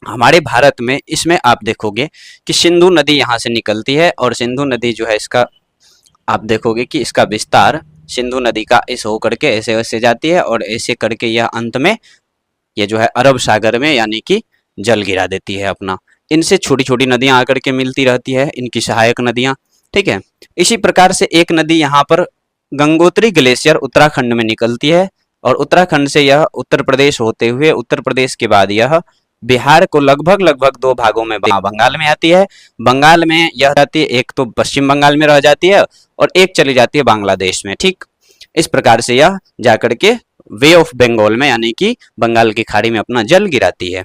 हमारे भारत में इसमें आप देखोगे कि सिंधु नदी यहाँ से निकलती है, और सिंधु नदी जो है इसका आप देखोगे कि इसका विस्तार सिंधु नदी का इस होकर के ऐसे ऐसे जाती है, और ऐसे करके यह अंत में ये जो है अरब सागर में यानी कि जल गिरा देती है अपना। इनसे छोटी छोटी नदियां आकर के मिलती रहती है, इनकी सहायक नदियां। ठीक है, इसी प्रकार से एक नदी यहाँ पर गंगोत्री ग्लेशियर उत्तराखंड में निकलती है, और उत्तराखंड से यह उत्तर प्रदेश होते हुए उत्तर प्रदेश के बाद यह बिहार को लगभग लगभग दो भागों में बंगाल में आती है। बंगाल में यह जाती है, एक तो पश्चिम बंगाल में रह जाती है और एक चली जाती है बांग्लादेश में। ठीक, इस प्रकार से यह जाकर के वे ऑफ बंगाल में यानी कि बंगाल की खाड़ी में अपना जल गिराती है।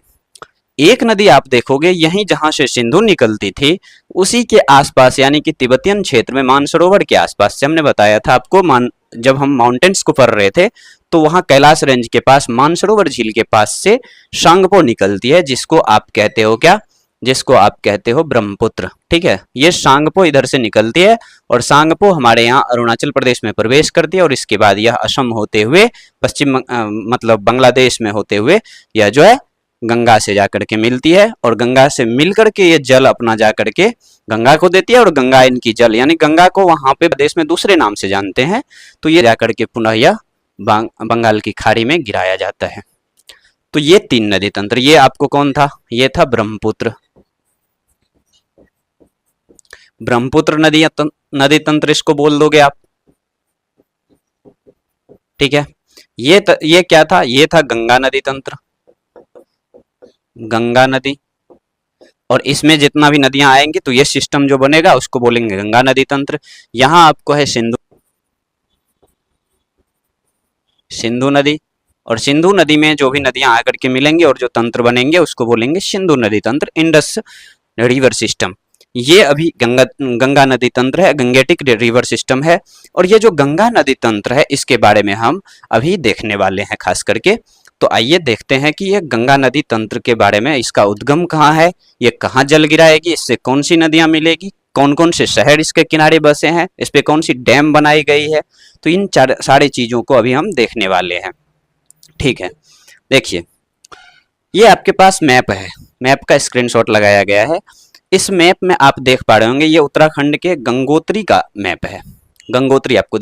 एक नदी आप देखोगे यहीं जहां से सिंधु निकलती थी उसी के आसपास यानी कि तिब्बतियन क्षेत्र में मानसरोवर के आसपास से, हमने बताया था आपको जब हम माउंटेन्स को पढ़ रहे थे तो वहां कैलाश रेंज के पास मानसरोवर झील के पास से सांगपो निकलती है, जिसको आप कहते हो क्या, जिसको आप कहते हो ब्रह्मपुत्र। ठीक है, ये सांगपो इधर से निकलती है और सांगपो हमारे यहाँ अरुणाचल प्रदेश में प्रवेश करती है, और इसके बाद यह असम होते हुए पश्चिम मतलब बांग्लादेश में होते हुए यह जो है गंगा से जाकर के मिलती है, और गंगा से मिलकर के ये जल अपना जाकर के गंगा को देती है, और गंगा इनकी जल यानी गंगा को वहां पे देश में दूसरे नाम से जानते हैं, तो ये जाकर के पुनः यह बंगाल की खाड़ी में गिराया जाता है। तो ये तीन नदी तंत्र, ये आपको कौन था, ये था ब्रह्मपुत्र। ब्रह्मपुत्र नदी तंत्र इसको बोल दोगे आप। ठीक है, ये क्या था, ये था गंगा नदी तंत्र, गंगा नदी। और इसमें जितना भी नदियां आएंगी तो ये सिस्टम जो बनेगा उसको बोलेंगे गंगा नदी तंत्र। यहां आपको है सिंधु नदी, और सिंधु नदी में जो भी नदियां आकर के मिलेंगी और जो तंत्र बनेंगे उसको बोलेंगे सिंधु नदी तंत्र, इंडस रिवर सिस्टम। ये अभी गंगा नदी तंत्र है, गंगेटिक रिवर सिस्टम है। और ये जो गंगा नदी तंत्र है इसके बारे में हम अभी देखने वाले हैं खास करके। तो आइए देखते हैं कि ये गंगा नदी तंत्र के बारे में, इसका उद्गम कहाँ है, ये कहाँ जल गिराएगी, इससे कौन सी नदियां मिलेगी, कौन कौन से शहर इसके किनारे बसे हैं, इस पे कौन सी डैम बनाई गई है। तो इन सारी चीजों को अभी हम देखने वाले हैं। ठीक है, देखिए ये आपके पास मैप है, मैप का स्क्रीनशॉट लगाया गया है। इस मैप में आप देख पा रहे होंगे ये उत्तराखंड के गंगोत्री का मैप है। गंगोत्री आपको